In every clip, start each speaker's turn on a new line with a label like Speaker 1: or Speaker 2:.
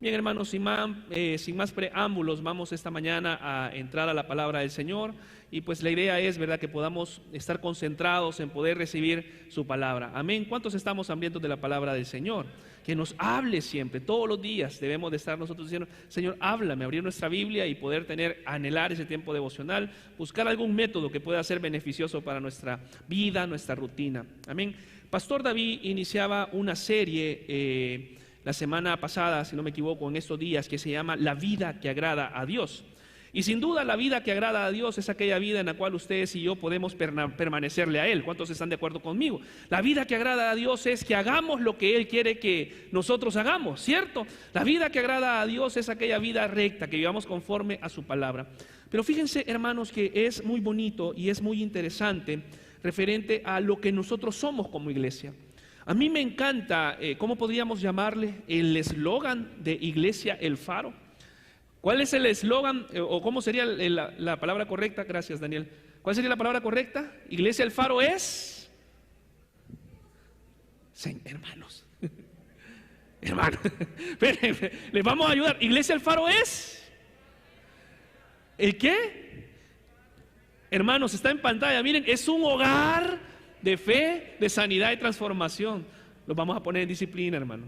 Speaker 1: Bien, hermanos, sin más preámbulos, vamos esta mañana a entrar a la palabra del Señor. Y pues la idea es, ¿verdad?, que podamos estar concentrados en poder recibir su palabra. Amén. ¿Cuántos estamos hambrientos de la palabra del Señor? Que nos hable siempre, todos los días debemos de estar nosotros diciendo: Señor, háblame, abrir nuestra Biblia y poder anhelar ese tiempo devocional, buscar algún método que pueda ser beneficioso para nuestra vida, nuestra rutina. Amén. Pastor David iniciaba una serie la semana pasada, si no me equivoco, en estos días, que se llama La vida que agrada a Dios. Y sin duda la vida que agrada a Dios es aquella vida en la cual ustedes y yo podemos permanecerle a Él. ¿Cuántos están de acuerdo conmigo? La vida que agrada a Dios es que hagamos lo que Él quiere que nosotros hagamos, ¿cierto? La vida que agrada a Dios es aquella vida recta, que vivamos conforme a su palabra. Pero fíjense, hermanos, que es muy bonito y es muy interesante referente a lo que nosotros somos como iglesia. A mí me encanta, ¿cómo podríamos llamarle? El eslogan de Iglesia El Faro. ¿Cuál es el eslogan o cómo sería la palabra correcta? Gracias, Daniel. ¿Cuál sería la palabra correcta? Iglesia El Faro es... Sí, hermanos. Hermanos, les vamos a ayudar. Iglesia El Faro es... ¿El qué? Hermanos, está en pantalla. Miren, es un hogar de fe, de sanidad y transformación. Los vamos a poner en disciplina, hermano.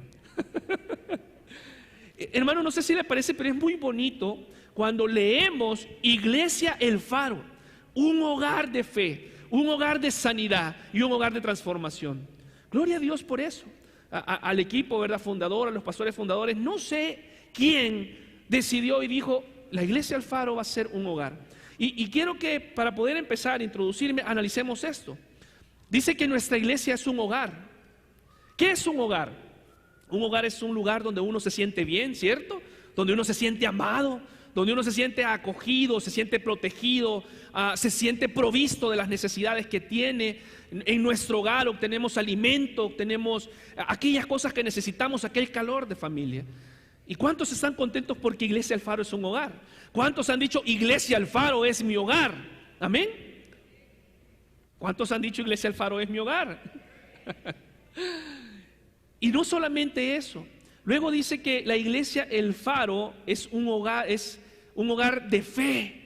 Speaker 1: Hermano, no sé si le parece, pero es muy bonito cuando leemos Iglesia El Faro, un hogar de fe, un hogar de sanidad y un hogar de transformación. Gloria a Dios por eso. Al equipo, ¿verdad?, fundador, a los pastores fundadores. No sé quién decidió y dijo: la Iglesia El Faro va a ser un hogar. Y quiero que, para poder empezar a introducirme, analicemos esto. Dice que nuestra iglesia es un hogar. ¿Qué es un hogar? Un hogar es un lugar donde uno se siente bien, ¿cierto? Donde uno se siente amado, donde uno se siente acogido, se siente protegido, se siente provisto de las necesidades que tiene. En nuestro hogar obtenemos alimento, obtenemos aquellas cosas que necesitamos, aquel calor de familia. ¿Y cuántos están contentos porque Iglesia El Faro es un hogar? ¿Cuántos han dicho: Iglesia El Faro es mi hogar? Amén. ¿Cuántos han dicho: Iglesia El Faro es mi hogar? Y no solamente eso. Luego dice que la Iglesia El Faro es un hogar de fe.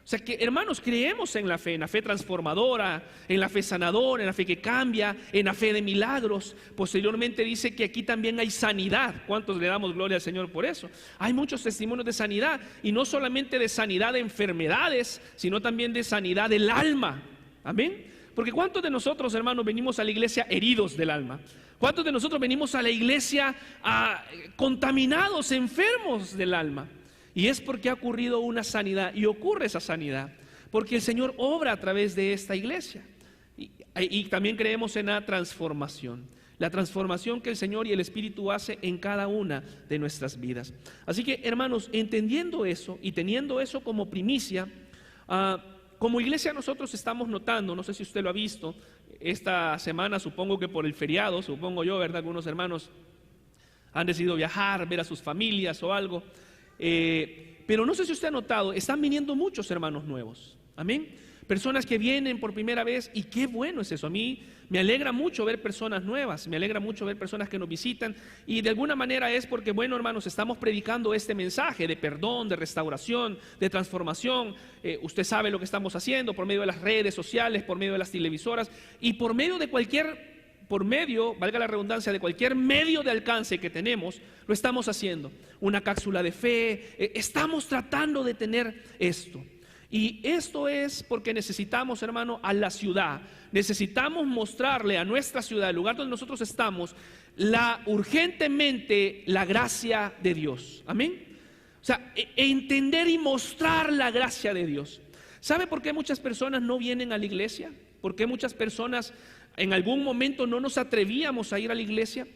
Speaker 1: O sea que, hermanos, creemos en la fe transformadora, en la fe sanadora, en la fe que cambia, en la fe de milagros. Posteriormente dice que aquí también hay sanidad. ¿Cuántos le damos gloria al Señor por eso? Hay muchos testimonios de sanidad, y no solamente de sanidad de enfermedades, sino también de sanidad del alma. Amén. Porque ¿cuántos de nosotros, hermanos, venimos a la iglesia heridos del alma? ¿Cuántos de nosotros venimos a la iglesia contaminados, enfermos del alma? Y es porque ha ocurrido una sanidad, y ocurre esa sanidad porque el Señor obra a través de esta iglesia. Y también creemos en la transformación que el Señor y el Espíritu hace en cada una de nuestras vidas. Así que, hermanos, entendiendo eso y teniendo eso como primicia, como iglesia nosotros estamos notando, no sé si usted lo ha visto, esta semana, supongo que por el feriado, supongo yo, ¿verdad?, algunos hermanos han decidido viajar, ver a sus familias o algo, pero no sé si usted ha notado, están viniendo muchos hermanos nuevos, amén, personas que vienen por primera vez, y qué bueno es eso. A mí me alegra mucho ver personas nuevas, me alegra mucho ver personas que nos visitan, y de alguna manera es porque, bueno, hermanos, estamos predicando este mensaje de perdón, de restauración, de transformación. Usted sabe lo que estamos haciendo por medio de las redes sociales, por medio de las televisoras, y por medio, valga la redundancia, de cualquier medio de alcance que tenemos, lo estamos haciendo. Una cápsula de fe, estamos tratando de tener esto. Y esto es porque necesitamos, hermano, a la ciudad, necesitamos mostrarle a nuestra ciudad, el lugar donde nosotros estamos, urgentemente la gracia de Dios. Amén. O sea, entender y mostrar la gracia de Dios. ¿Sabe por qué muchas personas no vienen a la iglesia? ¿Por qué muchas personas en algún momento no nos atrevíamos a ir a la iglesia?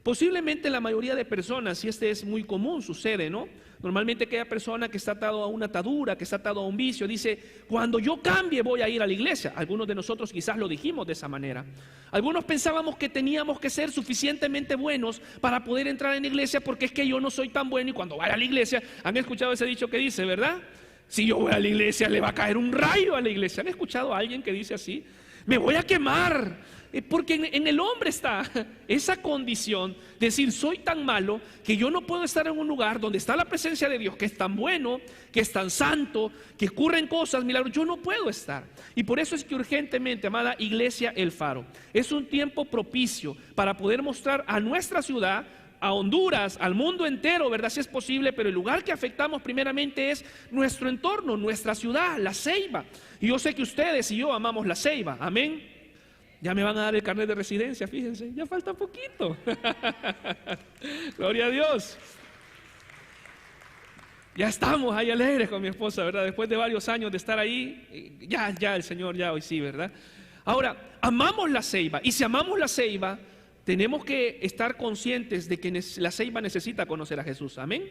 Speaker 1: Posiblemente la mayoría de personas, y este es muy común, sucede, ¿no? Normalmente aquella persona que está atado a una atadura, que está atado a un vicio, dice: cuando yo cambie voy a ir a la iglesia. Algunos de nosotros quizás lo dijimos de esa manera. Algunos pensábamos que teníamos que ser suficientemente buenos para poder entrar en la iglesia, porque es que yo no soy tan bueno, y cuando vaya a la iglesia, han escuchado ese dicho que dice, ¿verdad? Si yo voy a la iglesia, le va a caer un rayo a la iglesia. ¿Han escuchado a alguien que dice así? Me voy a quemar. Porque en el hombre está esa condición de decir, soy tan malo que yo no puedo estar en un lugar donde está la presencia de Dios, que es tan bueno, que es tan santo, que ocurren cosas, milagros. Yo no puedo estar. Y por eso es que urgentemente, amada iglesia El Faro, es un tiempo propicio para poder mostrar a nuestra ciudad, a Honduras, al mundo entero, ¿verdad? Si es posible, pero el lugar que afectamos primeramente es nuestro entorno, nuestra ciudad, La Ceiba. Y yo sé que ustedes y yo amamos La Ceiba, amén. Ya me van a dar el carnet de residencia, fíjense, ya falta poquito. Gloria a Dios. Ya estamos ahí alegres con mi esposa, ¿verdad? Después de varios años de estar ahí, ya el Señor, ya hoy sí, ¿verdad? Ahora, amamos La Ceiba, y si amamos La Ceiba, tenemos que estar conscientes de que La Ceiba necesita conocer a Jesús, amén.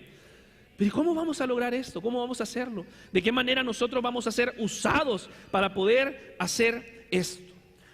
Speaker 1: Pero ¿cómo vamos a lograr esto? ¿Cómo vamos a hacerlo? ¿De qué manera nosotros vamos a ser usados para poder hacer esto?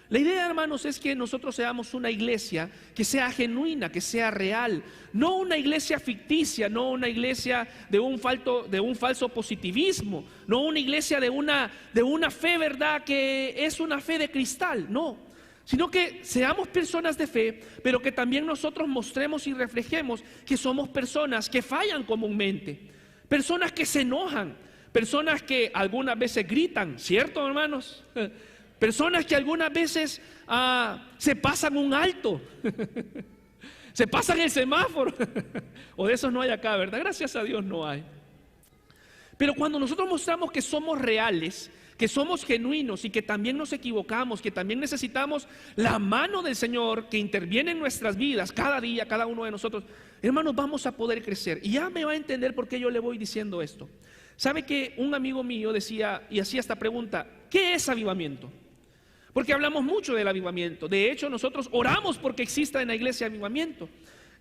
Speaker 1: La idea, hermanos, es que nosotros seamos una iglesia que sea genuina, que sea real, no una iglesia ficticia, no una iglesia de un falso positivismo, no una iglesia de una fe, ¿verdad?, que es una fe de cristal, no, sino que seamos personas de fe, pero que también nosotros mostremos y reflejemos que somos personas que fallan comúnmente, personas que se enojan, personas que algunas veces gritan, ¿cierto, hermanos? Personas que algunas veces se pasan un alto, se pasan el semáforo, o de esos no hay acá, ¿verdad? Gracias a Dios no hay. Pero cuando nosotros mostramos que somos reales, que somos genuinos y que también nos equivocamos, que también necesitamos la mano del Señor que interviene en nuestras vidas cada día, cada uno de nosotros, hermanos, vamos a poder crecer. Y ya me va a entender por qué yo le voy diciendo esto. ¿Sabe que un amigo mío decía y hacía esta pregunta? ¿Qué es avivamiento? Porque hablamos mucho del avivamiento. De hecho, nosotros oramos porque exista en la iglesia avivamiento.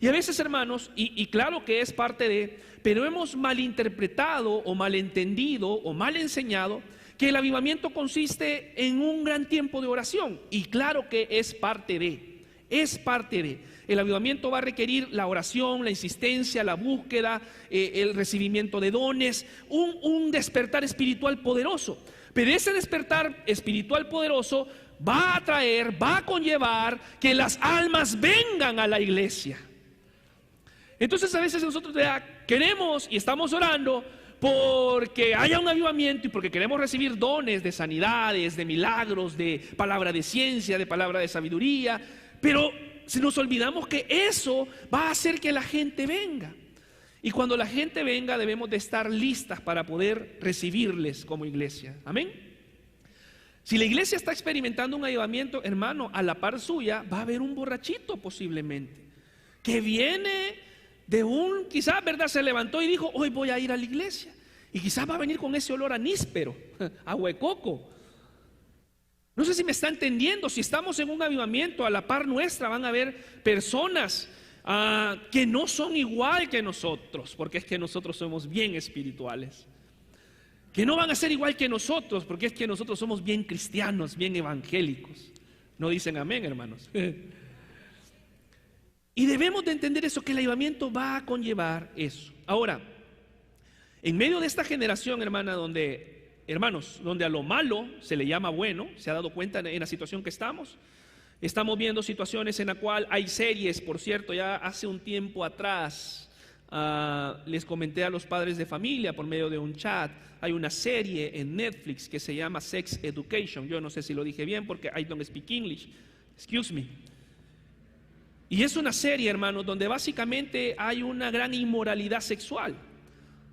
Speaker 1: Y a veces, hermanos, y claro que es parte de, pero hemos malinterpretado o malentendido o mal enseñado que el avivamiento consiste en un gran tiempo de oración. Y claro que es parte de. El avivamiento va a requerir la oración, la insistencia, la búsqueda, el recibimiento de dones, un despertar espiritual poderoso. Pero ese despertar espiritual poderoso va a conllevar que las almas vengan a la iglesia. Entonces a veces nosotros queremos y estamos orando porque haya un avivamiento y porque queremos recibir dones de sanidades, de milagros, de palabra de ciencia, de palabra de sabiduría, pero si nos olvidamos que eso va a hacer que la gente venga. Y cuando la gente venga debemos de estar listas para poder recibirles como iglesia. Amén. Si la iglesia está experimentando un avivamiento, hermano, a la par suya va a haber un borrachito posiblemente, que viene de quizás, ¿verdad?, se levantó y dijo, hoy voy a ir a la iglesia. Y quizás va a venir con ese olor a níspero, a huecoco. No sé si me está entendiendo. Si estamos en un avivamiento, a la par nuestra van a haber personas que no son igual que nosotros, porque es que nosotros somos bien espirituales. Que no van a ser igual que nosotros, porque es que nosotros somos bien cristianos, bien evangélicos. No dicen amén, hermanos. Y debemos de entender eso, que el avivamiento va a conllevar eso. Ahora, en medio de esta generación, hermanos, donde a lo malo se le llama bueno, ¿se ha dado cuenta en la situación que estamos? Estamos viendo situaciones en la cual hay series, por cierto, ya hace un tiempo atrás les comenté a los padres de familia por medio de un chat, hay una serie en Netflix que se llama Sex Education. Yo no sé si lo dije bien porque I don't speak English, excuse me. Y es una serie, hermanos, donde básicamente hay una gran inmoralidad sexual.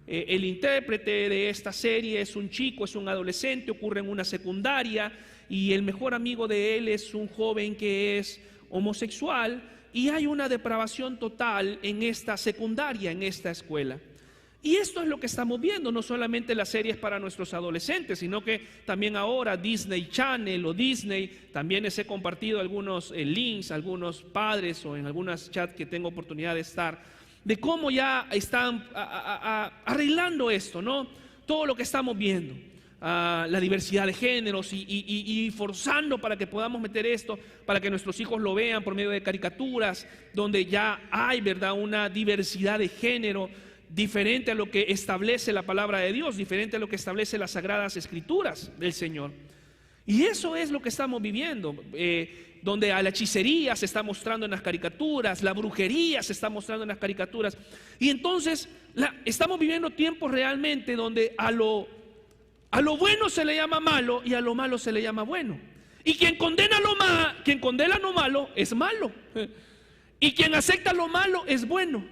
Speaker 1: El intérprete de esta serie es un chico, es un adolescente, ocurre en una secundaria y el mejor amigo de él es un joven que es homosexual y hay una depravación total en esta secundaria, en esta escuela. Y esto es lo que estamos viendo, no solamente las series para nuestros adolescentes, sino que también ahora Disney Channel o Disney, también les he compartido algunos links, algunos padres o en algunas chats que tengo oportunidad de estar, de cómo ya están arreglando esto, ¿no? Todo lo que estamos viendo, la diversidad de géneros y forzando para que podamos meter esto, para que nuestros hijos lo vean por medio de caricaturas, donde ya hay, ¿verdad?, una diversidad de género diferente a lo que establece la palabra de Dios, diferente a lo que establece las sagradas escrituras del Señor. Y eso es lo que estamos viviendo. donde a la hechicería se está mostrando en las caricaturas, la brujería se está mostrando en las caricaturas. Y entonces estamos viviendo tiempos realmente donde a lo bueno se le llama malo y a lo malo se le llama bueno. Y quien condena lo malo es malo. Y quien acepta lo malo es bueno.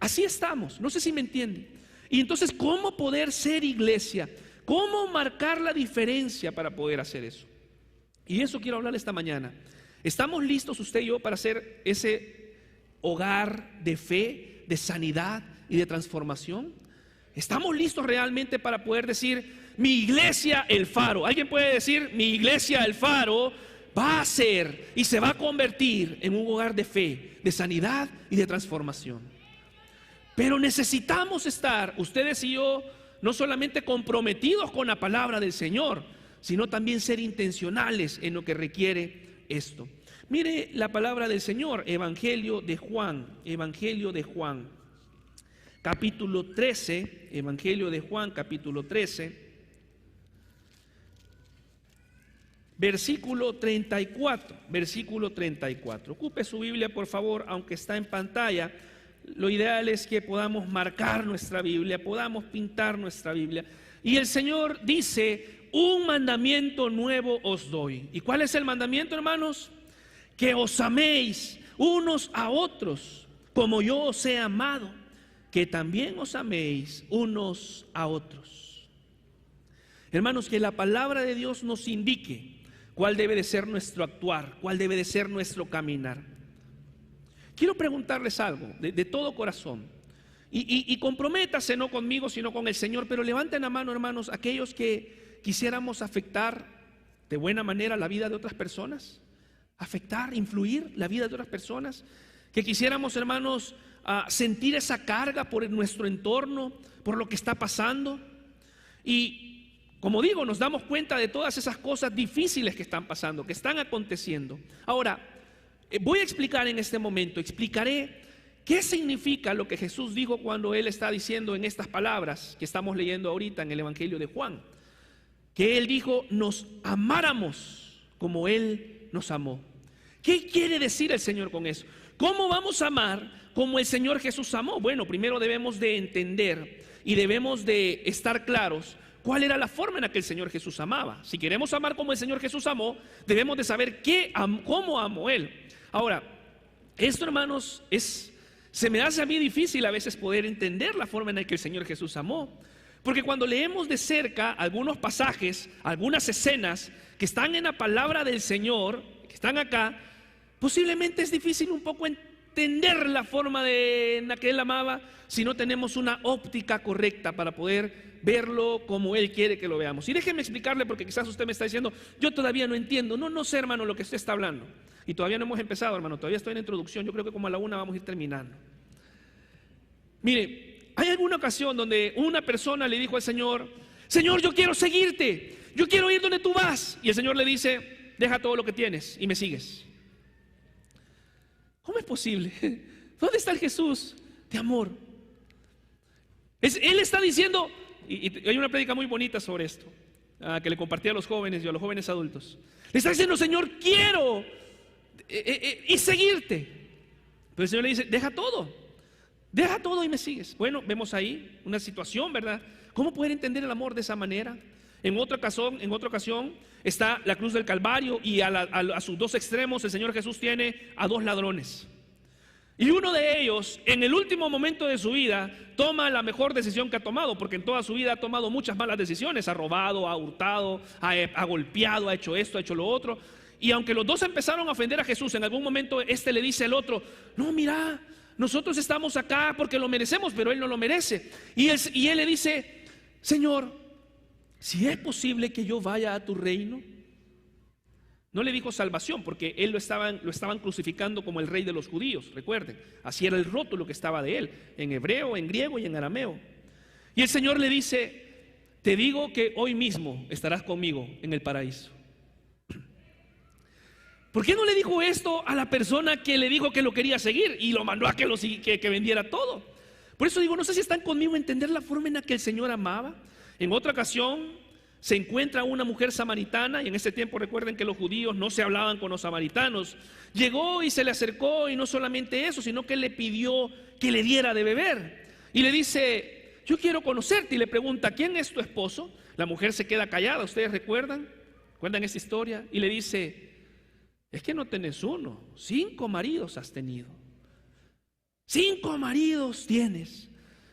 Speaker 1: Así estamos, no sé si me entienden. Y entonces, ¿cómo poder ser iglesia? ¿Cómo marcar la diferencia para poder hacer eso? Y eso quiero hablar esta mañana. ¿Estamos listos usted y yo para ser ese hogar de fe, de sanidad y de transformación? ¿Estamos listos realmente para poder decir, mi iglesia El Faro? ¿Alguien puede decir, mi iglesia El Faro va a ser y se va a convertir en un hogar de fe, de sanidad y de transformación? Pero necesitamos estar, ustedes y yo, no solamente comprometidos con la palabra del Señor, sino también ser intencionales en lo que requiere esto. Mire la palabra del Señor, Evangelio de Juan, capítulo 13, Evangelio de Juan, capítulo 13, versículo 34. Ocupe su Biblia, por favor, aunque está en pantalla. Lo ideal es que podamos marcar nuestra Biblia, podamos pintar nuestra Biblia. Y el Señor dice, un mandamiento nuevo os doy. ¿Y cuál es el mandamiento, hermanos? Que os améis unos a otros, como yo os he amado, que también os améis unos a otros. Hermanos, que la palabra de Dios nos indique cuál debe de ser nuestro actuar, cuál debe de ser nuestro caminar. Quiero preguntarles algo de todo corazón, y comprométase no conmigo sino con el Señor, pero levanten la mano, hermanos, aquellos que quisiéramos afectar de buena manera la vida de otras personas, afectar, influir la vida de otras personas, que quisiéramos, hermanos, sentir esa carga por nuestro entorno, por lo que está pasando. Y como digo, nos damos cuenta de todas esas cosas difíciles que están pasando, que están aconteciendo. Ahora, voy a explicar en este momento, explicaré qué significa lo que Jesús dijo cuando Él está diciendo en estas palabras que estamos leyendo ahorita en el Evangelio de Juan, que Él dijo, nos amáramos como Él nos amó. ¿Qué quiere decir el Señor con eso? ¿Cómo vamos a amar como el Señor Jesús amó? Bueno, primero debemos de entender y debemos de estar claros cuál era la forma en la que el Señor Jesús amaba. Si queremos amar como el Señor Jesús amó, debemos de saber cómo amó Él. Ahora, esto, hermanos, se me hace a mí difícil a veces poder entender la forma en la que el Señor Jesús amó, porque cuando leemos de cerca algunos pasajes, algunas escenas que están en la palabra del Señor, que están acá, posiblemente es difícil un poco entender la forma en la que Él amaba si no tenemos una óptica correcta para poder verlo como Él quiere que lo veamos. Y déjeme explicarle, porque quizás usted me está diciendo, yo todavía no entiendo. No sé, hermano, lo que usted está hablando. Y todavía no hemos empezado, hermano, todavía estoy en la introducción. Yo creo que como a la 1 vamos a ir terminando. Mire, hay alguna ocasión donde una persona le dijo al Señor, Señor, yo quiero seguirte, yo quiero ir donde tú vas. Y el Señor le dice, deja todo lo que tienes y me sigues. ¿Cómo es posible? ¿Dónde está el Jesús de amor? Él está diciendo, y hay una prédica muy bonita sobre esto, que le compartí a los jóvenes y a los jóvenes adultos. Le está diciendo, Señor, quiero y seguirte. Pero el Señor le dice, deja todo y me sigues. Bueno, vemos ahí una situación, ¿verdad? ¿Cómo poder entender el amor de esa manera? En otra ocasión está la cruz del Calvario, y a sus dos extremos el Señor Jesús tiene a dos ladrones. Y uno de ellos, en el último momento de su vida, toma la mejor decisión que ha tomado, porque en toda su vida ha tomado muchas malas decisiones. Ha robado, ha hurtado, ha golpeado, ha hecho esto, ha hecho lo otro. Y aunque los dos empezaron a ofender a Jesús, en algún momento este le dice al otro, no, mira, nosotros estamos acá porque lo merecemos, pero él no lo merece. Y él le dice, Señor, si es posible que yo vaya a tu reino. No le dijo salvación, porque él lo estaban crucificando como el rey de los judíos, recuerden. Así era el rótulo que estaba de él, en hebreo, en griego y en arameo. Y el Señor le dice, te digo que hoy mismo estarás conmigo en el paraíso. ¿Por qué no le dijo esto a la persona que le dijo que lo quería seguir y lo mandó a que vendiera todo? Por eso digo, no sé si están conmigo a entender la forma en la que el Señor amaba. En otra ocasión se encuentra una mujer samaritana, y en ese tiempo recuerden que los judíos no se hablaban con los samaritanos. Llegó y se le acercó, y no solamente eso, sino que le pidió que le diera de beber. Y le dice: yo quiero conocerte. Y le pregunta: ¿quién es tu esposo? La mujer se queda callada, ¿ustedes recuerdan? ¿Cuentan esta historia? Y le dice: es que no tenés uno, 5 maridos has tenido. 5 maridos tienes.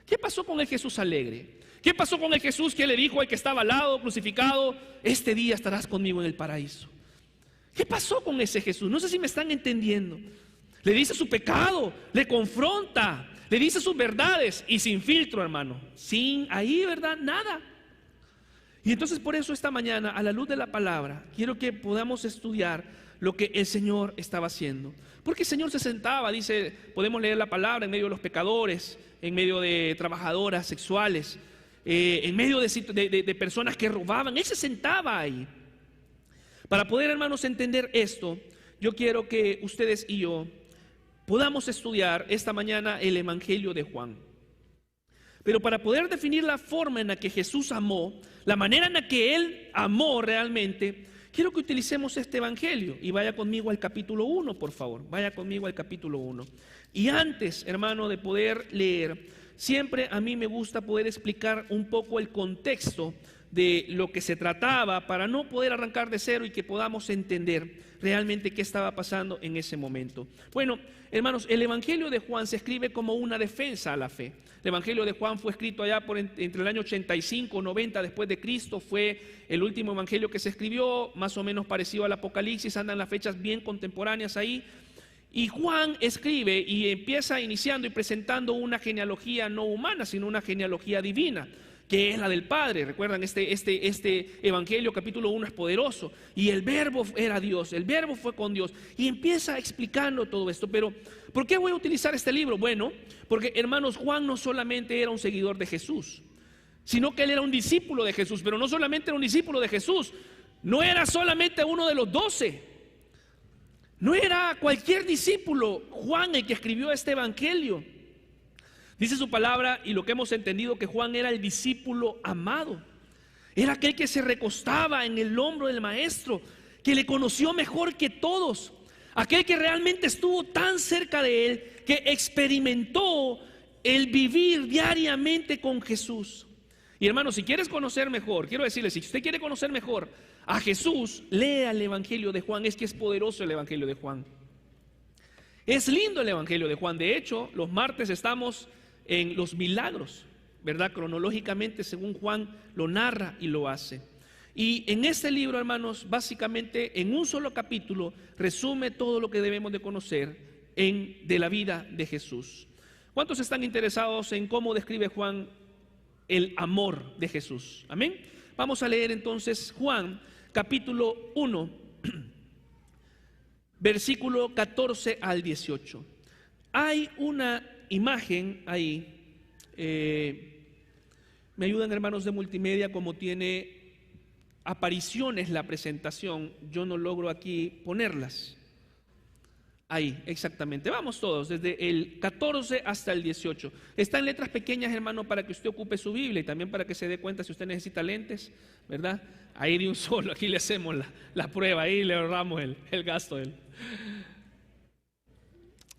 Speaker 1: ¿Qué pasó con el Jesús alegre? ¿Qué pasó con el Jesús que le dijo al que estaba al lado, crucificado: este día estarás conmigo en el paraíso? ¿Qué pasó con ese Jesús? No sé si me están entendiendo. Le dice su pecado, le confronta, le dice sus verdades, y sin filtro, hermano, sin ahí, ¿verdad? Nada. Y entonces por eso esta mañana, a la luz de la palabra, quiero que podamos estudiar lo que el Señor estaba haciendo. Porque el Señor se sentaba, dice, podemos leer la palabra en medio de los pecadores, en medio de trabajadoras sexuales, en medio de personas que robaban. Él se sentaba ahí. Para poder, hermanos, entender esto, yo quiero que ustedes y yo podamos estudiar esta mañana el Evangelio de Juan. Pero para poder definir la forma en la que Jesús amó, la manera en la que Él amó realmente, quiero que utilicemos este Evangelio. Y vaya conmigo al capítulo 1, por favor. Vaya conmigo al capítulo 1. Y antes, hermano, de poder leer, siempre a mí me gusta poder explicar un poco el contexto de lo que se trataba, para no poder arrancar de cero y que podamos entender realmente qué estaba pasando en ese momento. Bueno, hermanos, el Evangelio de Juan se escribe como una defensa a la fe. El Evangelio de Juan fue escrito allá entre el año 85 o 90 después de Cristo. Fue el último evangelio que se escribió, más o menos parecido al Apocalipsis. Andan las fechas bien contemporáneas ahí. Y Juan escribe y empieza iniciando y presentando una genealogía no humana, sino una genealogía divina, que es la del Padre. Recuerdan, este Evangelio capítulo 1 es poderoso, y el Verbo era Dios, el Verbo fue con Dios, y empieza explicando todo esto. Pero ¿por qué voy a utilizar este libro? Bueno, porque, hermanos, Juan no solamente era un seguidor de Jesús, sino que él era un discípulo de Jesús. Pero no solamente era un discípulo de Jesús, no era solamente uno de los 12, no era cualquier discípulo. Juan, el que escribió este Evangelio, dice su palabra, y lo que hemos entendido, que Juan era el discípulo amado. Era aquel que se recostaba en el hombro del maestro, que le conoció mejor que todos, aquel que realmente estuvo tan cerca de él, que experimentó el vivir diariamente con Jesús. Y hermanos, si quieres conocer mejor, quiero decirles, si usted quiere conocer mejor a Jesús, lea el Evangelio de Juan. Es que es poderoso el Evangelio de Juan. Es lindo el Evangelio de Juan. De hecho, los martes estamos en los milagros, ¿verdad? Cronológicamente, según Juan lo narra y lo hace. Y en este libro, hermanos, básicamente en un solo capítulo resume todo lo que debemos de conocer de la vida de Jesús. ¿Cuántos están interesados en cómo describe Juan el amor de Jesús? Amén. Vamos a leer entonces Juan capítulo 1, versículo 14 al 18. Hay una imagen ahí. Me ayudan, hermanos de multimedia, como tiene apariciones la presentación. Yo no logro aquí ponerlas. Ahí, exactamente. Vamos todos, desde el 14 hasta el 18. Está en letras pequeñas, hermano, para que usted ocupe su Biblia, y también para que se dé cuenta si usted necesita lentes, ¿verdad? Ahí de un solo, aquí le hacemos la prueba, ahí le ahorramos el gasto.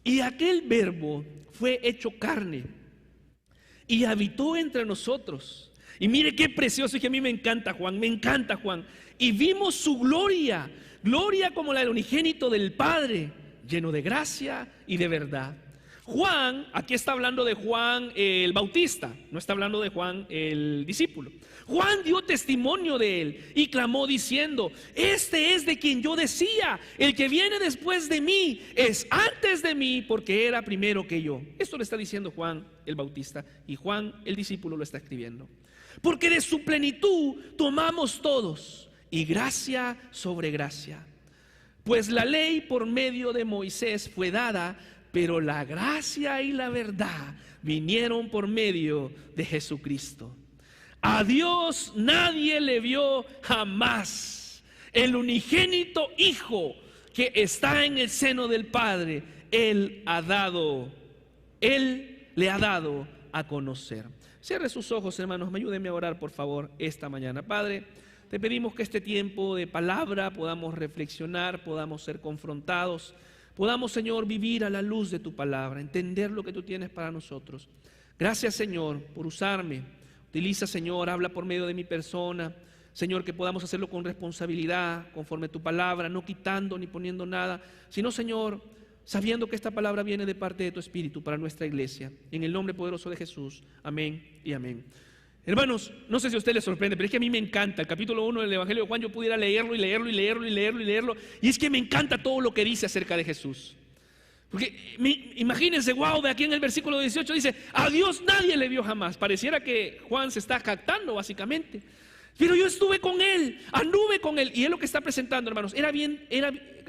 Speaker 1: Y aquel Verbo fue hecho carne y habitó entre nosotros. Y mire qué precioso, y que a mí me encanta Juan, me encanta Juan. Y vimos su gloria, gloria como la del unigénito del Padre, lleno de gracia y de verdad. Juan, aquí está hablando de Juan el Bautista, no está hablando de Juan el discípulo. Juan dio testimonio de él y clamó diciendo: este es de quien yo decía, el que viene después de mí es antes de mí, porque era primero que yo. Esto lo está diciendo Juan el Bautista, y Juan el discípulo lo está escribiendo. Porque de su plenitud tomamos todos, y gracia sobre gracia. Pues la ley por medio de Moisés fue dada, pero la gracia y la verdad vinieron por medio de Jesucristo. A Dios nadie le vio jamás. El unigénito Hijo que está en el seno del Padre, Él le ha dado a conocer. Cierre sus ojos, hermanos, ayúdenme a orar, por favor, esta mañana. Padre, te pedimos que este tiempo de palabra podamos reflexionar, podamos ser confrontados, podamos, Señor, vivir a la luz de tu palabra, entender lo que tú tienes para nosotros. Gracias, Señor, por usarme. Utiliza, Señor, habla por medio de mi persona. Señor, que podamos hacerlo con responsabilidad, conforme a tu palabra, no quitando ni poniendo nada, sino, Señor, sabiendo que esta palabra viene de parte de tu Espíritu para nuestra iglesia. En el nombre poderoso de Jesús. Amén y amén. Hermanos, no sé si a usted le sorprende, pero es que a mí me encanta el capítulo 1 del Evangelio de Juan. Yo pudiera leerlo y leerlo y leerlo y leerlo y leerlo, y es que me encanta todo lo que dice acerca de Jesús. Porque imagínense, wow, de aquí en el versículo 18 dice: a Dios nadie le vio jamás. Pareciera que Juan se está jactando básicamente, pero yo estuve con él, anduve con él. Y es lo que está presentando, hermanos.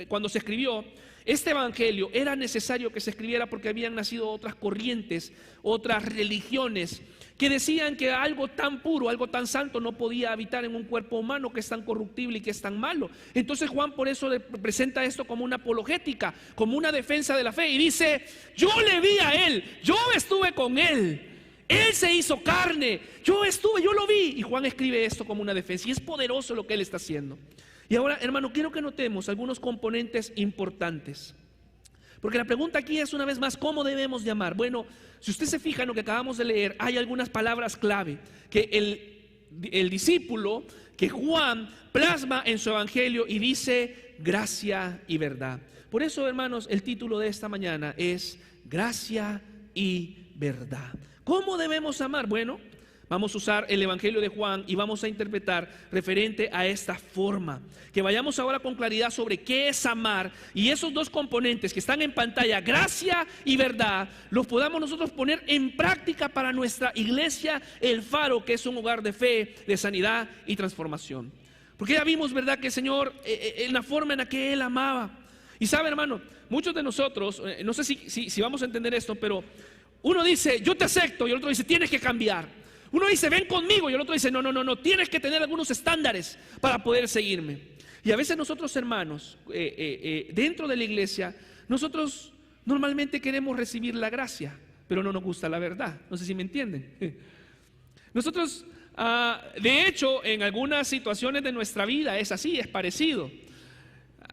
Speaker 1: Cuando se escribió este evangelio, era necesario que se escribiera porque habían nacido otras corrientes, otras religiones que decían que algo tan puro, algo tan santo no podía habitar en un cuerpo humano que es tan corruptible y que es tan malo. Entonces Juan por eso le presenta esto como una apologética, como una defensa de la fe, y dice: yo le vi a él, yo estuve con él, él se hizo carne, yo lo vi. Y Juan escribe esto como una defensa, y es poderoso lo que él está haciendo. Y ahora, hermano, quiero que notemos algunos componentes importantes, porque la pregunta aquí es, una vez más, ¿cómo debemos de amar? Bueno, si usted se fija en lo que acabamos de leer, hay algunas palabras clave que el discípulo, que Juan plasma en su evangelio y dice: gracia y verdad. Por eso, hermanos, el título de esta mañana es gracia y verdad. ¿Cómo debemos amar? Bueno, vamos a usar el evangelio de Juan y vamos a interpretar referente a esta forma. Que vayamos ahora con claridad sobre qué es amar, y esos dos componentes que están en pantalla, gracia y verdad, los podamos nosotros poner en práctica para nuestra iglesia, el Faro, que es un hogar de fe, de sanidad y transformación. Porque ya vimos, ¿verdad?, que el Señor, en la forma en la que Él amaba. Y sabe, hermano, muchos de nosotros, no sé si vamos a entender esto, pero uno dice: yo te acepto, y el otro dice: tienes que cambiar. Uno dice: ven conmigo, y el otro dice: no, tienes que tener algunos estándares para poder seguirme. Y a veces nosotros, hermanos, dentro de la iglesia, nosotros normalmente queremos recibir la gracia, pero no nos gusta la verdad. No sé si me entienden. Nosotros, de hecho, en algunas situaciones de nuestra vida es así, es parecido.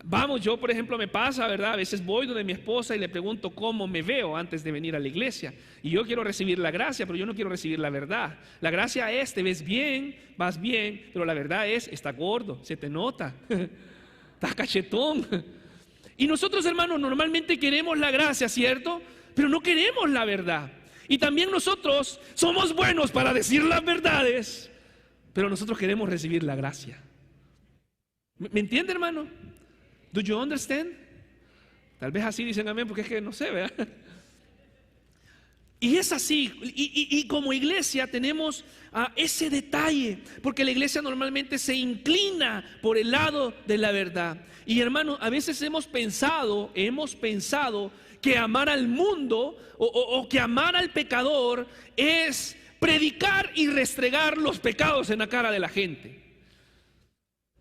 Speaker 1: Vamos, yo por ejemplo me pasa, ¿verdad? A veces voy donde mi esposa y le pregunto cómo me veo antes de venir a la iglesia. Y yo quiero recibir la gracia, pero yo no quiero recibir la verdad. La gracia es: te ves bien, vas bien, pero la verdad es: estás gordo, se te nota, estás cachetón. Y nosotros, hermanos, normalmente queremos la gracia, ¿cierto? Pero no queremos la verdad. Y también nosotros somos buenos para decir las verdades, pero nosotros queremos recibir la gracia. ¿Me entiende, hermano? Do you understand? Tal vez así dicen amén, porque es que no sé, ¿verdad? Y es así, y como iglesia tenemos ese detalle, porque la iglesia normalmente se inclina por el lado de la verdad. Y hermano, a veces hemos pensado que amar al mundo o que amar al pecador es predicar y restregar los pecados en la cara de la gente.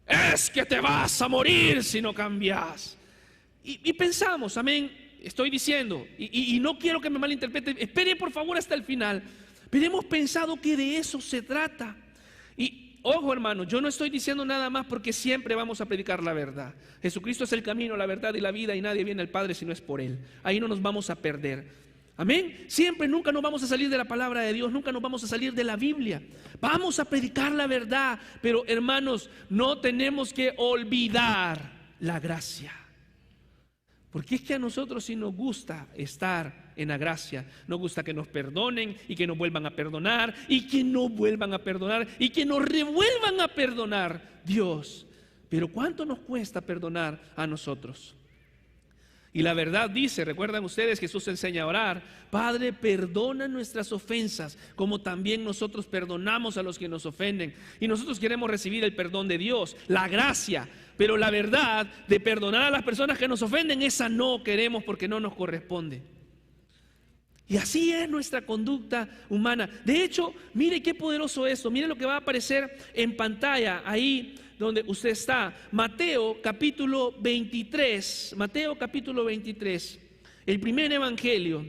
Speaker 1: Es que te vas a morir si no cambias. Y pensamos, amén, estoy diciendo, y no quiero que me malinterpreten, esperen por favor hasta el final, pero hemos pensado que de eso se trata. Y ojo, hermano, yo no estoy diciendo nada más porque siempre vamos a predicar la verdad. Jesucristo es el camino, la verdad y la vida, y nadie viene al Padre si no es por Él. Ahí no nos vamos a perder. Amén. Siempre, nunca nos vamos a salir de la palabra de Dios, nunca nos vamos a salir de la Biblia. Vamos a predicar la verdad, pero hermanos, no tenemos que olvidar la gracia. Porque es que a nosotros sí nos gusta estar en la gracia. Nos gusta que nos perdonen y que nos vuelvan a perdonar y que nos vuelvan a perdonar y que nos revuelvan a perdonar, Dios. Pero ¿cuánto nos cuesta perdonar a nosotros? Y la verdad dice, recuerdan ustedes, Jesús enseña a orar: Padre, perdona nuestras ofensas, como también nosotros perdonamos a los que nos ofenden. Y nosotros queremos recibir el perdón de Dios, la gracia, pero la verdad de perdonar a las personas que nos ofenden, esa no queremos porque no nos corresponde. Y así es nuestra conducta humana. De hecho, mire qué poderoso esto. Mire lo que va a aparecer en pantalla ahí donde usted está. Mateo capítulo 23. Mateo capítulo 23. El primer evangelio.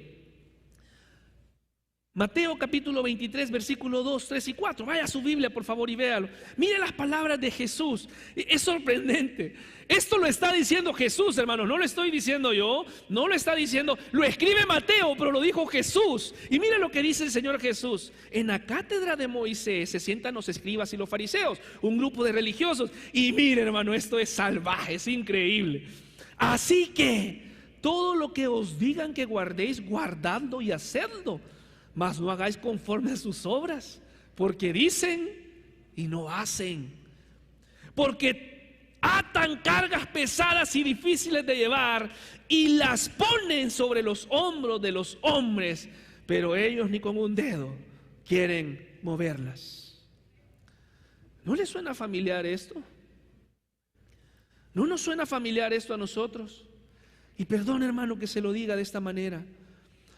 Speaker 1: Mateo capítulo 23, versículo 2, 3 y 4. Vaya a su Biblia, por favor, y véalo. Mire las palabras de Jesús. Es sorprendente. Esto lo está diciendo Jesús, hermanos. No lo estoy diciendo yo, no lo está diciendo, lo escribe Mateo, pero lo dijo Jesús. Y mire lo que dice el Señor Jesús. En la cátedra de Moisés se sientan los escribas y los fariseos, un grupo de religiosos. Y mire, hermano, esto es salvaje, es increíble. Así que todo lo que os digan que guardéis, guardando y hacedlo. Mas no hagáis conforme a sus obras, porque dicen y no hacen. Porque atan cargas pesadas y difíciles de llevar y las ponen sobre los hombros de los hombres, pero ellos ni con un dedo quieren moverlas. ¿No les suena familiar esto? ¿No nos suena familiar esto a nosotros? Y perdón, hermano, que se lo diga de esta manera,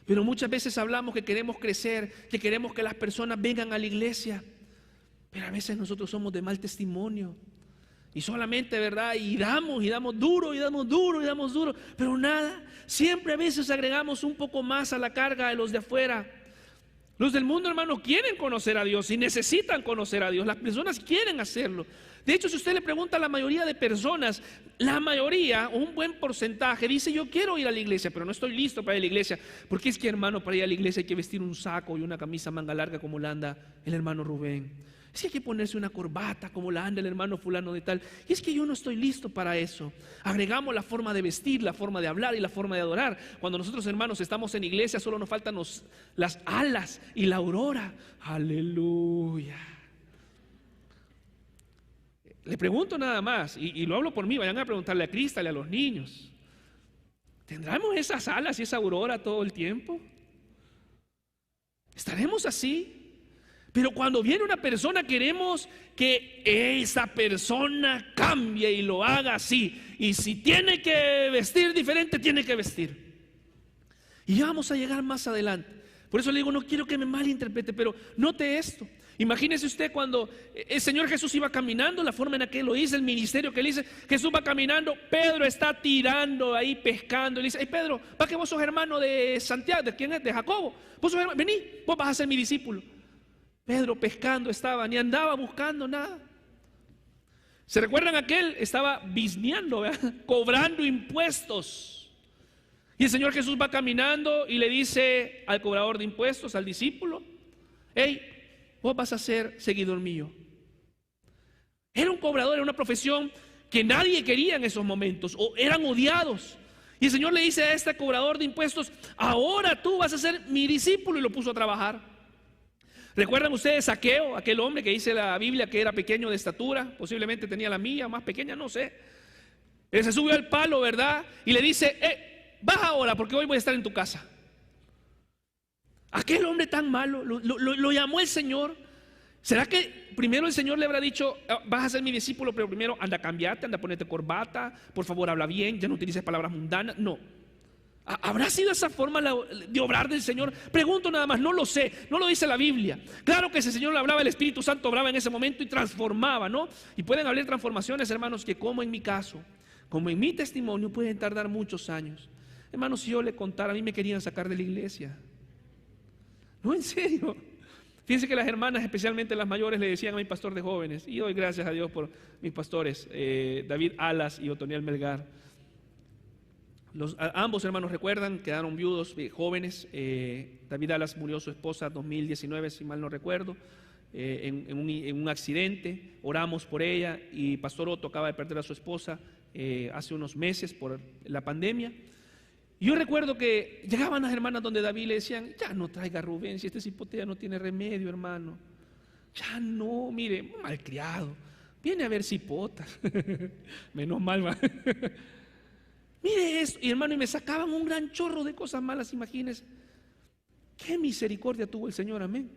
Speaker 1: pero muchas veces hablamos que queremos crecer, que queremos que las personas vengan a la iglesia, pero a veces nosotros somos de mal testimonio. Y solamente, ¿verdad? Y damos duro, y damos duro, y damos duro, pero nada. Siempre a veces agregamos un poco más a la carga de los de afuera. Los del mundo, hermano, quieren conocer a Dios y necesitan conocer a Dios. Las personas quieren hacerlo. De hecho, si usted le pregunta a la mayoría de personas, la mayoría, un buen porcentaje, dice: yo quiero ir a la iglesia, pero no estoy listo para ir a la iglesia. Porque es que, hermano, para ir a la iglesia hay que vestir un saco y una camisa manga larga como la anda el hermano Rubén. Es que hay que ponerse una corbata como la anda el hermano fulano de tal. Y es que yo no estoy listo para eso. Agregamos la forma de vestir, la forma de hablar y la forma de adorar. Cuando nosotros, hermanos, estamos en iglesia, solo nos faltan las alas y la aurora. Aleluya. Le pregunto nada más, y lo hablo por mí, vayan a preguntarle a Cristal y a los niños: ¿tendremos esas alas y esa aurora todo el tiempo? ¿Estaremos así? Pero cuando viene una persona, queremos que esa persona cambie y lo haga así. Y si tiene que vestir diferente, tiene que vestir. Y ya vamos a llegar más adelante. Por eso le digo, no quiero que me malinterprete, pero note esto. Imagínese usted cuando el Señor Jesús iba caminando, la forma en la que lo hizo, el ministerio que él hizo. Jesús va caminando, Pedro está tirando ahí, pescando. Y le dice: hey Pedro, va que vos sos hermano de Santiago. ¿De quién es? De Jacobo. Vos sos hermano, vení, vos vas a ser mi discípulo. Pedro pescando estaba, ni andaba buscando nada. ¿Se recuerdan aquel? Estaba bizneando, ¿verdad? Cobrando impuestos. Y el Señor Jesús va caminando y le dice al cobrador de impuestos, al discípulo: hey, vos vas a ser seguidor mío. Era un cobrador, era una profesión que nadie quería en esos momentos, o eran odiados. Y el Señor le dice a este cobrador de impuestos: ahora tú vas a ser mi discípulo, y lo puso a trabajar. ¿Recuerdan ustedes Zaqueo, aquel hombre que dice la Biblia que era pequeño de estatura? Posiblemente tenía la mía, más pequeña, no sé. Él se subió al palo, ¿verdad? Y le dice: baja ahora porque hoy voy a estar en tu casa. Aquel hombre tan malo, lo llamó el Señor. ¿Será que primero el Señor le habrá dicho: vas a ser mi discípulo, pero primero anda a cambiarte, anda a ponerte corbata, por favor habla bien, ya no utilices palabras mundanas? No. ¿Habrá sido esa forma de obrar del Señor? Pregunto nada más, no lo sé, no lo dice la Biblia. Claro que si el Señor le hablaba, el Espíritu Santo obraba en ese momento y transformaba, ¿no? Y pueden haber transformaciones, hermanos, que como en mi caso, como en mi testimonio, pueden tardar muchos años. Hermanos, si yo le contara, a mí me querían sacar de la iglesia. No, en serio. Fíjense que las hermanas, especialmente las mayores, le decían a mi pastor de jóvenes, y doy gracias a Dios por mis pastores, David Alas y Otoniel Melgar. Ambos hermanos, recuerdan, quedaron viudos, jóvenes. David Alas murió su esposa en 2019, si mal no recuerdo, en un accidente. Oramos por ella, y Pastor Otto acaba de perder a su esposa hace unos meses por la pandemia. Y yo recuerdo que llegaban las hermanas donde David le decían: ya no traiga a Rubén, si este cipote ya no tiene remedio, hermano. Ya no, mire, malcriado, viene a ver cipotas. Menos mal, va. Mire esto, y hermano, y me sacaban un gran chorro de cosas malas, imagínense. Qué misericordia tuvo el Señor, amén.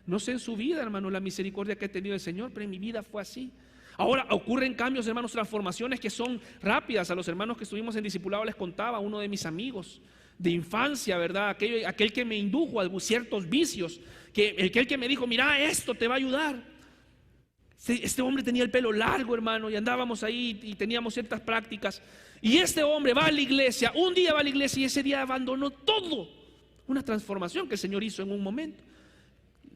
Speaker 1: No sé en su vida, hermano, la misericordia que ha tenido el Señor, pero en mi vida fue así. Ahora ocurren cambios, hermanos, transformaciones que son rápidas. A los hermanos que estuvimos en discipulado les contaba uno de mis amigos de infancia, ¿verdad? Aquel que me indujo a ciertos vicios, aquel que me dijo: mira, esto te va a ayudar. Este hombre tenía el pelo largo, hermano, y andábamos ahí y teníamos ciertas prácticas. Y este hombre va a la iglesia, un día va a la iglesia y ese día abandonó todo. una transformación que el Señor hizo en un momento.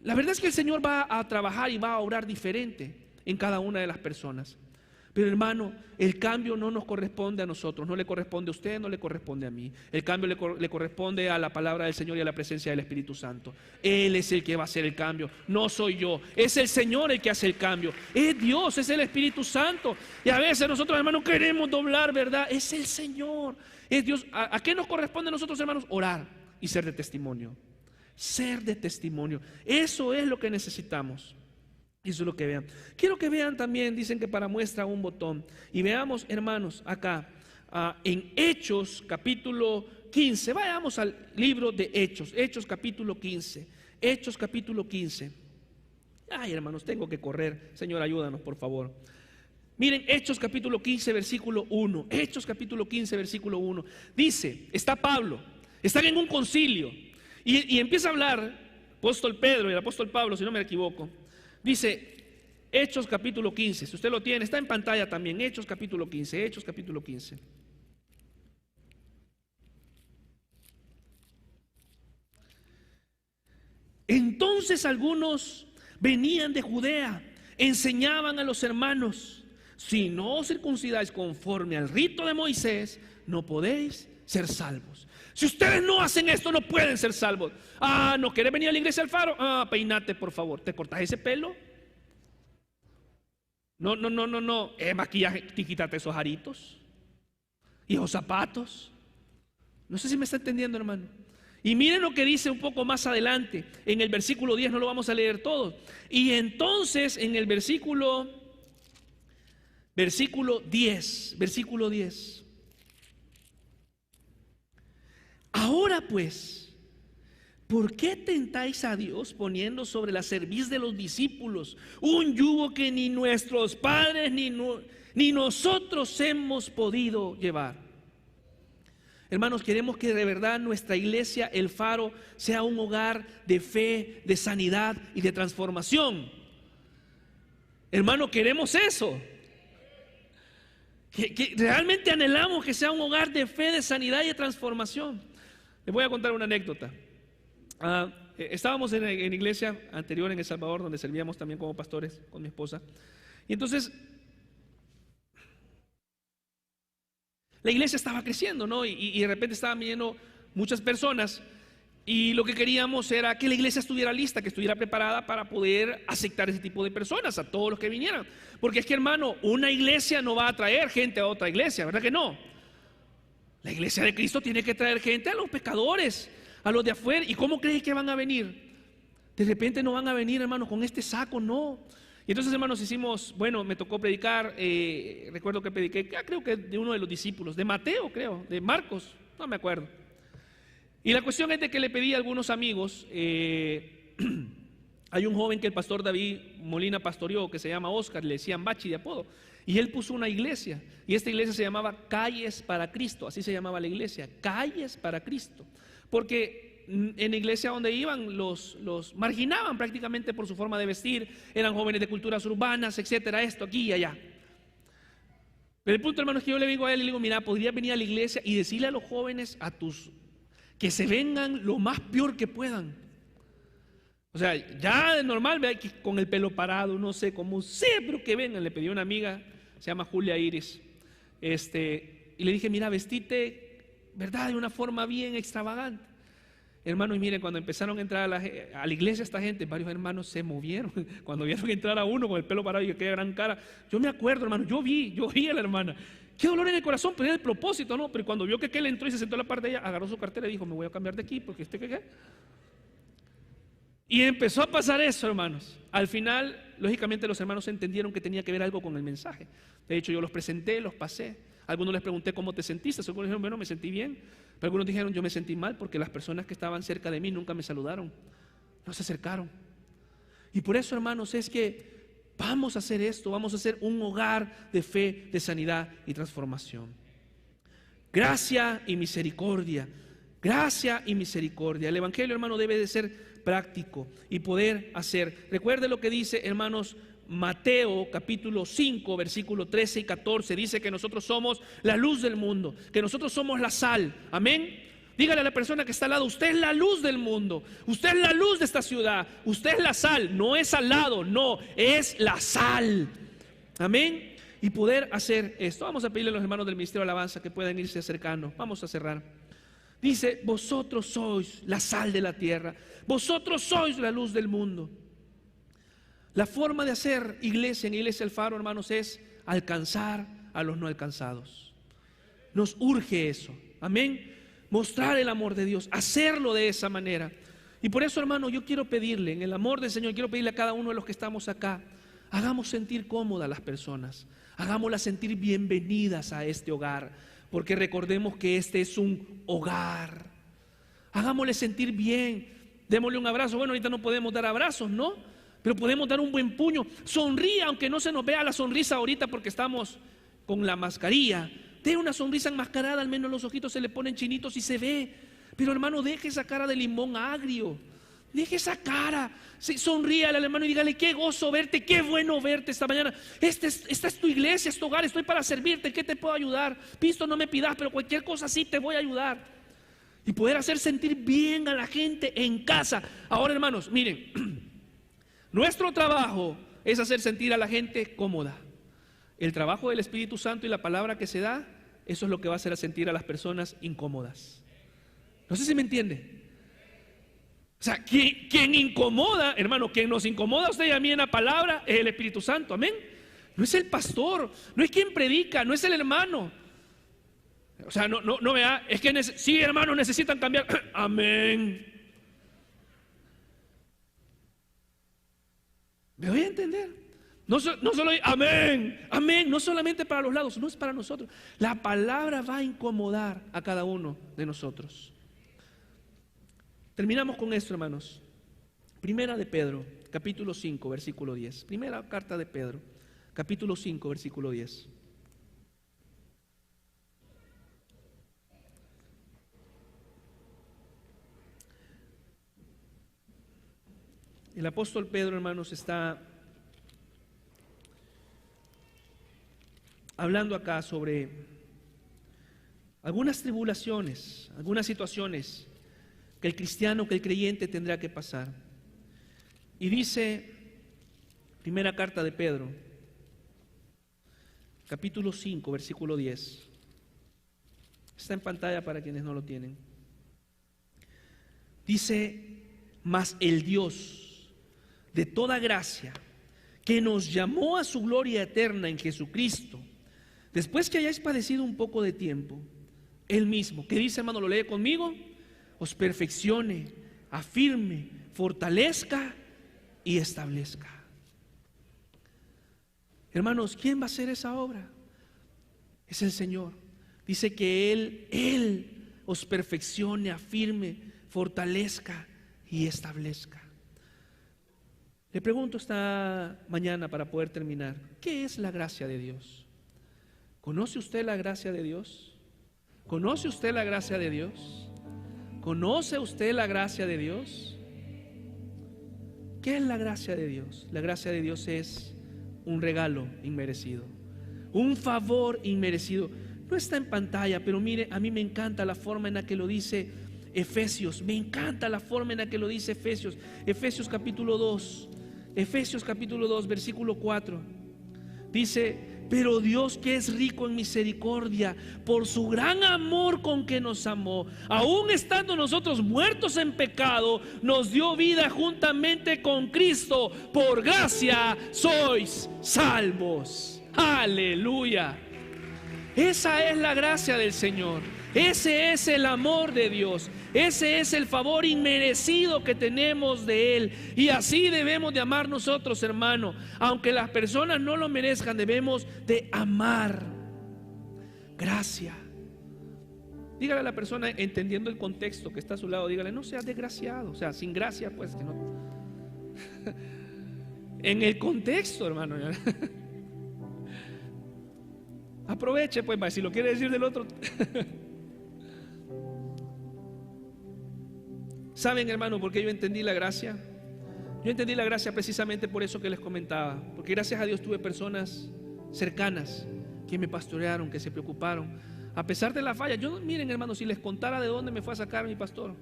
Speaker 1: La verdad es que el Señor va a trabajar y va a obrar diferente en cada una de las personas. Pero hermano, el cambio no nos corresponde a nosotros, no le corresponde a usted, no le corresponde a mí. El cambio le corresponde a la palabra del Señor y a la presencia del Espíritu Santo. Él es el que va a hacer el cambio, no soy yo. Es el Señor el que hace el cambio. Es Dios, es el Espíritu Santo. Y a veces nosotros, hermanos, queremos doblar, ¿verdad? Es el Señor, es Dios. ¿A qué nos corresponde a nosotros, hermanos? Orar y ser de testimonio. Ser de testimonio. Eso es lo que necesitamos. Eso es lo que vean. Quiero que vean también, dicen que para muestra un botón. Y veamos, hermanos, acá en Hechos capítulo 15. Vayamos al libro de Hechos. Hechos capítulo 15. Hechos capítulo 15. Ay, hermanos, tengo que correr. Señor, ayúdanos, por favor. Miren, Hechos capítulo 15, versículo 1. Hechos capítulo 15, versículo 1. Dice, está Pablo. Están en un concilio. Y empieza a hablar, apóstol Pedro y el apóstol Pablo, si no me equivoco. Dice, Hechos capítulo 15, si usted lo tiene, está en pantalla también, Hechos capítulo 15, Hechos capítulo 15. Entonces algunos venían de Judea, enseñaban a los hermanos, si no os circuncidáis conforme al rito de Moisés, no podéis ser salvos. Si ustedes no hacen esto, no pueden ser salvos. ¿No querés venir a la iglesia del Faro? Peinate, por favor. ¿Te cortas ese pelo? No. Maquillaje, quítate esos aritos y esos zapatos. No sé si me está entendiendo, hermano. Y miren lo que dice un poco más adelante, en el versículo 10, no lo vamos a leer todo. Y entonces en el versículo 10. Ahora pues, ¿por qué tentáis a Dios poniendo sobre la cerviz de los discípulos un yugo que ni nuestros padres ni nosotros hemos podido llevar? Hermanos, queremos que de verdad nuestra iglesia, el Faro, sea un hogar de fe, de sanidad y de transformación. Hermano, queremos eso. Que realmente anhelamos que sea un hogar de fe, de sanidad y de transformación. Les voy a contar una anécdota. Estábamos en iglesia anterior en El Salvador, donde servíamos también como pastores con mi esposa. Y entonces la iglesia estaba creciendo, ¿no? Y de repente estaban viniendo muchas personas. Y lo que queríamos era que la iglesia estuviera lista, que estuviera preparada para poder aceptar ese tipo de personas, a todos los que vinieran. Porque es que, hermano, una iglesia no va a traer gente a otra iglesia, ¿verdad que no? La iglesia de Cristo tiene que traer gente a los pecadores, a los de afuera. ¿Y cómo crees que van a venir? De repente no van a venir, hermanos, con este saco, no. Y entonces, hermanos, me tocó predicar, recuerdo que prediqué, creo que de uno de los discípulos, de Mateo, creo, de Marcos, no me acuerdo. Y la cuestión es de que le pedí a algunos amigos, hay un joven que el pastor David Molina pastoreó, que se llama Oscar, le decían Bachi de apodo. Y él puso una iglesia, y esta iglesia se llamaba Calles para Cristo, así se llamaba la iglesia, Calles para Cristo, porque en la iglesia donde iban los marginaban prácticamente por su forma de vestir, eran jóvenes de culturas urbanas, etcétera, esto, aquí y allá. Pero el punto, hermano, es que yo le digo a él, le digo, mira, podrías venir a la iglesia y decirle a los jóvenes, que se vengan lo más peor que puedan. O sea, ya de normal, ¿verdad? Con el pelo parado, no sé cómo sé, pero que vengan. Le pedí a una amiga, se llama Julia Iris, y le dije, mira, vestite, ¿verdad? De una forma bien extravagante. Hermanos, y miren, cuando empezaron a entrar a la iglesia esta gente, varios hermanos se movieron. Cuando vieron entrar a uno con el pelo parado y aquella gran cara, yo me acuerdo, hermano, yo vi a la hermana. Qué dolor en el corazón, pero era el propósito, ¿no? Pero cuando vio que él entró y se sentó a la parte de ella, agarró su cartera y dijo, me voy a cambiar de aquí, porque ¿qué? Y empezó a pasar eso, hermanos. Al final, lógicamente, los hermanos entendieron que tenía que ver algo con el mensaje. De hecho, yo los presenté, los pasé. Algunos les pregunté cómo te sentiste. Algunos dijeron, bueno, me sentí bien. Pero algunos dijeron, yo me sentí mal porque las personas que estaban cerca de mí nunca me saludaron, no se acercaron. Y por eso, hermanos, es que vamos a hacer esto, vamos a hacer un hogar de fe, de sanidad y transformación. Gracia y misericordia. Gracia y misericordia. El evangelio, hermano, debe de ser práctico y poder hacer. Recuerde lo que dice, hermanos, Mateo capítulo 5 versículos 13 y 14. Dice que nosotros somos la luz del mundo, que nosotros somos la sal. Amén. Dígale a la persona que está al lado: usted es la luz del mundo, usted es la luz de esta ciudad, usted es la sal. No es salado, no, es la sal. Amén. Y poder hacer esto. Vamos a pedirle a los hermanos del Ministerio de Alabanza que puedan irse acercando. Vamos a cerrar. Dice: vosotros sois la sal de la tierra, vosotros sois la luz del mundo. La forma de hacer iglesia en Iglesia El Faro, hermanos, es alcanzar a los no alcanzados. Nos urge eso. Amén. Mostrar el amor de Dios, hacerlo de esa manera. Y por eso, hermano, yo quiero pedirle, en el amor del Señor, quiero pedirle a cada uno de los que estamos acá: hagamos sentir cómodas a las personas, hagámoslas sentir bienvenidas a este hogar, porque recordemos que este es un hogar. Hagámosles sentir bien, démosle un abrazo. Bueno, ahorita no podemos dar abrazos, ¿no? Pero podemos dar un buen puño. Sonríe, aunque no se nos vea la sonrisa ahorita porque estamos con la mascarilla. Dé una sonrisa enmascarada, al menos los ojitos se le ponen chinitos y se ve. Pero hermano, deje esa cara de limón agrio. Deje esa cara. Sí, sonríale al hermano y dígale: qué gozo verte, qué bueno verte esta mañana. Esta es tu iglesia, es tu hogar, estoy para servirte. ¿Qué te puedo ayudar? Pisto no me pidas, pero cualquier cosa sí te voy a ayudar. Y poder hacer sentir bien a la gente en casa. Ahora, hermanos, miren, nuestro trabajo es hacer sentir a la gente cómoda. El trabajo del Espíritu Santo y la palabra que se da, eso es lo que va a hacer sentir a las personas incómodas. No sé si me entiende. O sea, quien incomoda, hermano, quien nos incomoda a usted y a mí en la palabra es el Espíritu Santo, amén. No es el pastor, no es quien predica, no es el hermano. O sea, no vea, es que sí, hermanos, necesitan cambiar. Amén. ¿Me voy a entender? No solo amén, amén, no solamente para los lados, no es para nosotros. La palabra va a incomodar a cada uno de nosotros. Terminamos con esto, hermanos. Primera de Pedro, capítulo 5, versículo 10. Primera carta de Pedro, capítulo 5, versículo 10. El apóstol Pedro, hermanos, está hablando acá sobre algunas tribulaciones, algunas situaciones que el cristiano, que el creyente tendrá que pasar. Y dice, primera carta de Pedro, capítulo 5, versículo 10. Está en pantalla para quienes no lo tienen. Dice: mas el Dios de toda gracia, que nos llamó a su gloria eterna en Jesucristo, después que hayáis padecido un poco de tiempo, Él mismo, ¿qué dice, hermano? ¿Lo lee conmigo? Os perfeccione, afirme, fortalezca y establezca. Hermanos, ¿quién va a hacer esa obra? Es el Señor. Dice que Él os perfeccione, afirme, fortalezca y establezca. Le pregunto esta mañana, para poder terminar: ¿qué es la gracia de Dios? ¿Conoce usted la gracia de Dios? ¿Conoce usted la gracia de Dios? ¿Conoce usted la gracia de Dios? ¿Qué es la gracia de Dios? La gracia de Dios es un regalo inmerecido, un favor inmerecido. No está en pantalla, pero mire, a mí me encanta la forma en la que lo dice Efesios. Me encanta la forma en la que lo dice Efesios. Efesios capítulo 2, versículo 4. Dice: pero Dios, que es rico en misericordia, por su gran amor con que nos amó, aun estando nosotros muertos en pecado, nos dio vida juntamente con Cristo. Por gracia sois salvos. Aleluya. Esa es la gracia del Señor. Ese es el amor de Dios. Ese es el favor inmerecido que tenemos de Él. Y así debemos de amar nosotros, hermano. Aunque las personas no lo merezcan, debemos de amar. Gracia. Dígale a la persona, entendiendo el contexto que está a su lado, dígale: no seas desgraciado. O sea, sin gracia, pues que no. En el contexto, hermano. Aproveche, pues, si lo quiere decir del otro. ¿Saben, hermano, por qué yo entendí la gracia? Yo entendí la gracia precisamente por eso que les comentaba. Porque gracias a Dios tuve personas cercanas que me pastorearon, que se preocuparon. A pesar de la falla, miren hermanos, si les contara de dónde me fue a sacar mi pastor,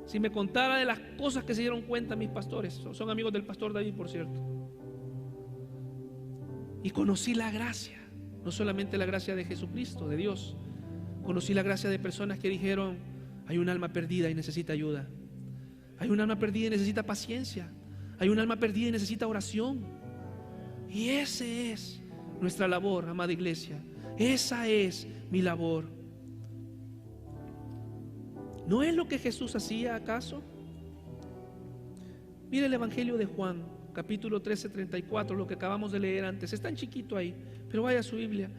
Speaker 1: si me contara de las cosas que se dieron cuenta mis pastores, son amigos del pastor David, por cierto, y conocí la gracia, no solamente la gracia de Jesucristo, de Dios, conocí la gracia de personas que dijeron: hay un alma perdida y necesita ayuda, hay un alma perdida y necesita paciencia, hay un alma perdida y necesita oración. Y esa es nuestra labor, amada iglesia, esa es mi labor. ¿No es lo que Jesús hacía acaso? Mire el Evangelio de Juan, capítulo 13, 34, lo que acabamos de leer antes. Está en chiquito ahí, pero vaya a su Biblia.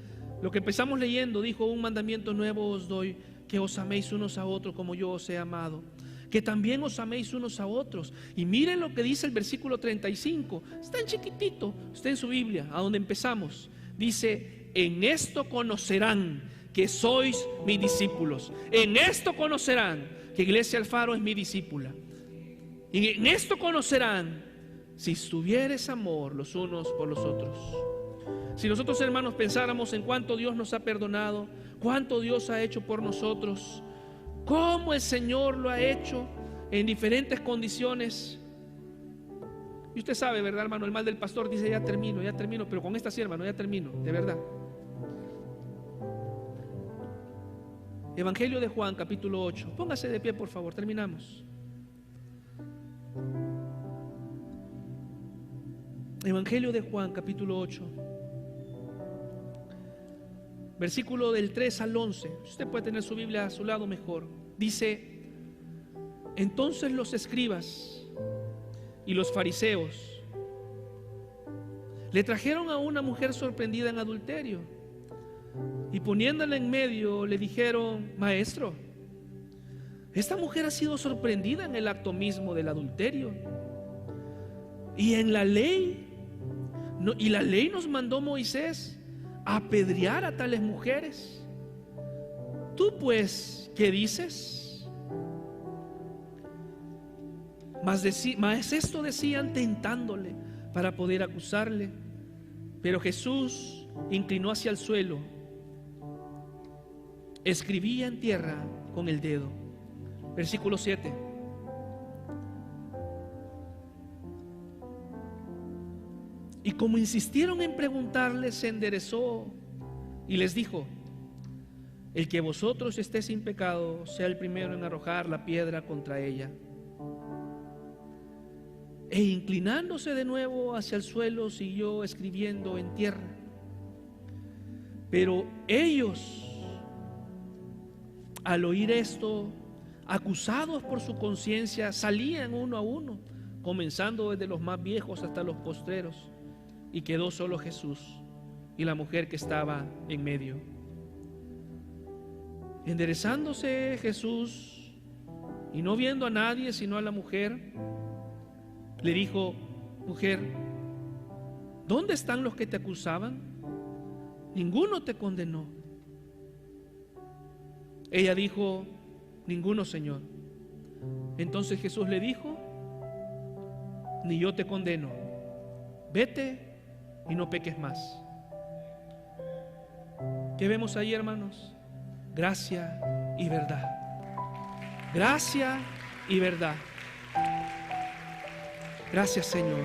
Speaker 1: Lo que empezamos leyendo, dijo: un mandamiento nuevo os doy, que os améis unos a otros como yo os he amado, que también os améis unos a otros. Y miren lo que dice el versículo 35. Está en chiquitito, está en su Biblia, a donde empezamos. Dice: en esto conocerán que sois mis discípulos. En esto conocerán que Iglesia Alfaro es mi discípula. Y en esto conocerán si tuvieres amor los unos por los otros. Si nosotros, hermanos, pensáramos en cuánto Dios nos ha perdonado, cuánto Dios ha hecho por nosotros, cómo el Señor lo ha hecho en diferentes condiciones. Y usted sabe, ¿verdad, hermano? El mal del pastor dice: ya termino, pero con esta sí, hermano, ya termino, de verdad. Evangelio de Juan, capítulo 8. Póngase de pie, por favor, terminamos. Evangelio de Juan, capítulo 8, versículo del 3 al 11. Usted puede tener su Biblia a su lado mejor. Dice: entonces los escribas y los fariseos le trajeron a una mujer sorprendida en adulterio, y poniéndola en medio le dijeron: maestro, esta mujer ha sido sorprendida en el acto mismo del adulterio, y en la ley la ley nos mandó Moisés a apedrear a tales mujeres. Tú pues, ¿qué dices? Mas esto decían tentándole para poder acusarle. Pero Jesús inclinó hacia el suelo, escribía en tierra con el dedo. Versículo 7. Y como insistieron en preguntarle, se enderezó y les dijo: el que vosotros esté sin pecado sea el primero en arrojar la piedra contra ella. E inclinándose de nuevo hacia el suelo, siguió escribiendo en tierra. Pero ellos, al oír esto, acusados por su conciencia, salían uno a uno, comenzando desde los más viejos hasta los postreros, y quedó solo Jesús y la mujer que estaba en medio. Enderezándose Jesús y no viendo a nadie sino a la mujer, le dijo: mujer, ¿dónde están los que te acusaban? Ninguno te condenó. Ella dijo: ninguno, Señor. Entonces Jesús le dijo: ni yo te condeno, vete y no peques más. ¿Qué vemos ahí, hermanos? Gracia y verdad. Gracia y verdad. Gracias, Señor.